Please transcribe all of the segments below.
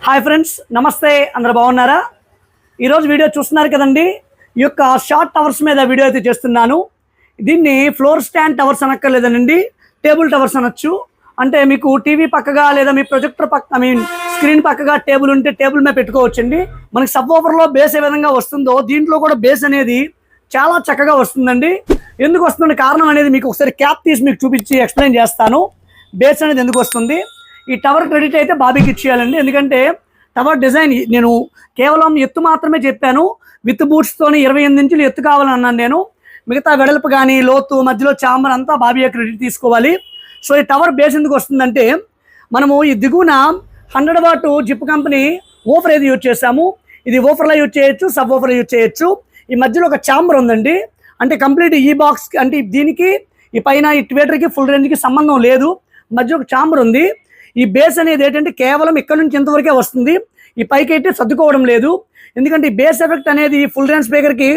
Hi friends, నమస్తే. అందరూ బాగున్నారా? ఈరోజు వీడియో చూస్తున్నారు కదండి. ఈ యొక్క షార్ట్ టవర్స్ మీద వీడియో అయితే చేస్తున్నాను. దీన్ని ఫ్లోర్ స్టాండ్ టవర్స్ అనక్కర్లేదనండి, టేబుల్ టవర్స్ అనొచ్చు. అంటే మీకు టీవీ పక్కగా లేదా మీ ప్రొజెక్టర్ పక్క స్క్రీన్ పక్కగా టేబుల్ ఉంటే టేబుల్ మీద పెట్టుకోవచ్చండి. మనకి సబ్ ఓవర్లో బేస్ ఏ విధంగా వస్తుందో దీంట్లో కూడా బేస్ అనేది చాలా చక్కగా వస్తుందండి. ఎందుకు వస్తుంది కారణం అనేది మీకు ఒకసారి క్యాప్ తీసి మీకు చూపించి ఎక్స్ప్లెయిన్ చేస్తాను. బేస్ అనేది ఎందుకు వస్తుంది. ఈ టవర్ క్రెడిట్ అయితే బాబీకి ఇచ్చేయాలండి. ఎందుకంటే టవర్ డిజైన్ నేను కేవలం ఎత్తు మాత్రమే చెప్పాను. విత్ బూట్స్తోని 28 ఇంచులు ఎత్తు కావాలని అన్నాను నేను. మిగతా వెడల్పు కానీ లోతు మధ్యలో చాంబర్ అంతా బాబీ క్రెడిట్ తీసుకోవాలి. సో ఈ టవర్ బేస్ ఎందుకు వస్తుందంటే మనము ఈ దిగువన 100 వాట్ జిప్ కంపెనీ ఓఫర్ అయితే యూజ్ చేసాము. ఇది ఓఫర్లో యూజ్ చేయొచ్చు, సబ్ ఓఫర్లో యూజ్ చేయొచ్చు. ఈ మధ్యలో ఒక చాంబర్ ఉందండి. అంటే కంప్లీట్ ఈ బాక్స్ అంటే దీనికి ఈ పైన ఈ ట్వేటర్కి ఫుల్ రేంజ్కి సంబంధం లేదు. మధ్య ఒక చాంబర్ ఉంది. ఈ బేస్ అనేది ఏంటంటే కేవలం ఇక్కడ నుంచి ఇంతవరకే వస్తుంది. ఈ పైకి అయితే సర్దుకోవడం లేదు. ఎందుకంటే ఈ బేస్ ఎఫెక్ట్ అనేది ఫుల్ రేంజ్ స్పీకర్కి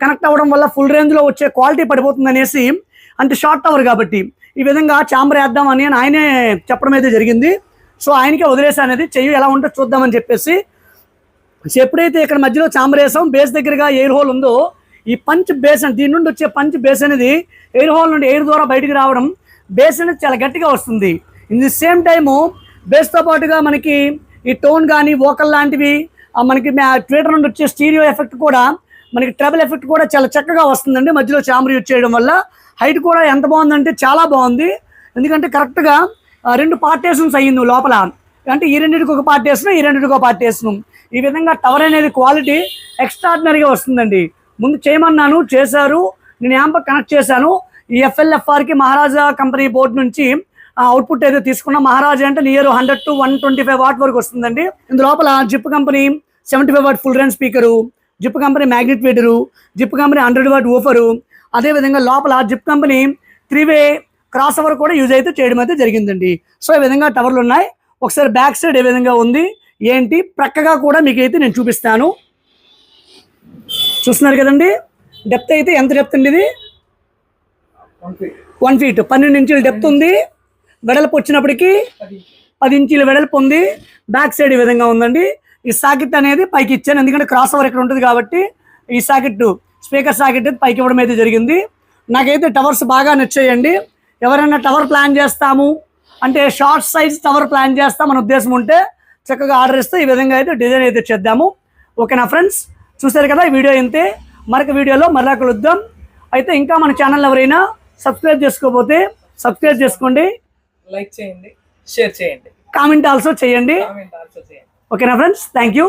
కనెక్ట్ అవ్వడం వల్ల ఫుల్ రేంజ్లో వచ్చే క్వాలిటీ పడిపోతుంది అనేసి, అంటే షార్ట్ టవర్ కాబట్టి ఈ విధంగా చాంబర్ వేద్దామని ఆయనే చెప్పడం అయితే జరిగింది. సో ఆయనకే వదిలేసా అనేది చెయ్యి ఎలా ఉంటుందో చూద్దామని చెప్పేసి. ఎప్పుడైతే ఇక్కడ మధ్యలో చాంబర్ వేసాం, బేస్ దగ్గరగా ఎయిర్ హోల్ ఉందో ఈ పంచ్ బేస్ అని దీని నుండి వచ్చే పంచ్ బేస్ అనేది ఎయిర్ హోల్ నుండి ఎయిర్ ద్వారా బయటికి రావడం బేస్ అనేది చాలా గట్టిగా వస్తుంది. ఇన్ ది సేమ్ టైము బేస్తో పాటుగా మనకి ఈ టోన్ కానీ వోకల్ లాంటివి మనకి ట్విట్టర్ నుండి వచ్చే స్టీరియో ఎఫెక్ట్ కూడా మనకి ట్రబుల్ ఎఫెక్ట్ కూడా చాలా చక్కగా వస్తుందండి. మధ్యలో చాంబర్ యూజ్ చేయడం వల్ల హైట్ కూడా ఎంత బాగుందంటే చాలా బాగుంది. ఎందుకంటే కరెక్ట్గా 2 పార్టేషన్స్ అయ్యింది లోపల. అంటే ఈ రెండింటికి ఒక పార్టేషన్, ఈ రెండింటికి ఒక పార్టేషన్. ఈ విధంగా టవర్ అనేది క్వాలిటీ ఎక్స్ట్రాడినరీగా వస్తుందండి. ముందు చేయమన్నాను, చేశారు. నేను యాంప్ కనెక్ట్ చేశాను. ఈ FLFRకి మహారాజా కంపెనీ బోర్డు నుంచి అవుట్పుట్ అయితే తీసుకున్నా. మహారాజా అంటే నియర్ 100 to 125 వాట్ వరకు వస్తుందండి. ఇందు లోపల Zip company 75 watt full range speaker, Zip company magnet వీడరు, జిప్ కంపెనీ 100 వాట్ ఊఫరు, అదేవిధంగా లోపల జిప్ కంపెనీ 3-వే క్రాస్ ఓవర్ కూడా యూజ్ అయితే చేయడం అయితే జరిగిందండి. సో ఈ విధంగా టవర్లు ఉన్నాయి. ఒకసారి బ్యాక్ సైడ్ ఏ విధంగా ఉంది ఏంటి ప్రక్కగా కూడా మీకు అయితే నేను చూపిస్తాను. చూస్తున్నారు కదండి. డెప్త్ అయితే ఎంత డెప్త్ అండి? ఇది 1 feet 12 ఇంచుల డెప్త్ ఉంది. వెడల్పు వచ్చినప్పటికీ 10 ఇంచుల వెడల్పు ఉంది. బ్యాక్ సైడ్ ఈ విధంగా ఉందండి. ఈ సాకెట్ అనేది పైకి ఇచ్చాను, ఎందుకంటే క్రాస్ ఓవర్ ఇక్కడ ఉంటుంది కాబట్టి ఈ సాకెట్ స్పీకర్ సాకెట్ పైకి ఇవ్వడం అయితే జరిగింది. నాకైతే టవర్స్ బాగా నచ్చాయండి. ఎవరైనా టవర్ ప్లాన్ చేస్తాము అంటే షార్ట్ సైజ్ టవర్ ప్లాన్ చేస్తామని ఉద్దేశం ఉంటే చక్కగా ఆర్డర్ ఇస్తే ఈ విధంగా అయితే డిజైన్ అయితే చేద్దాము. ఓకేనా ఫ్రెండ్స్, చూసారు కదా ఈ వీడియో ఇంతే. మరొక వీడియోలో మరలా కలుద్దాం. అయితే ఇంకా మన ఛానల్ ఎవరైనా సబ్స్క్రైబ్ చేసుకోకపోతే సబ్స్క్రైబ్ చేసుకోండి, లైక్ చేయండి, షేర్ చేయండి, కామెంట్ ఆల్సో చేయండి. ఓకేనా ఫ్రెండ్స్, థ్యాంక్ యూ.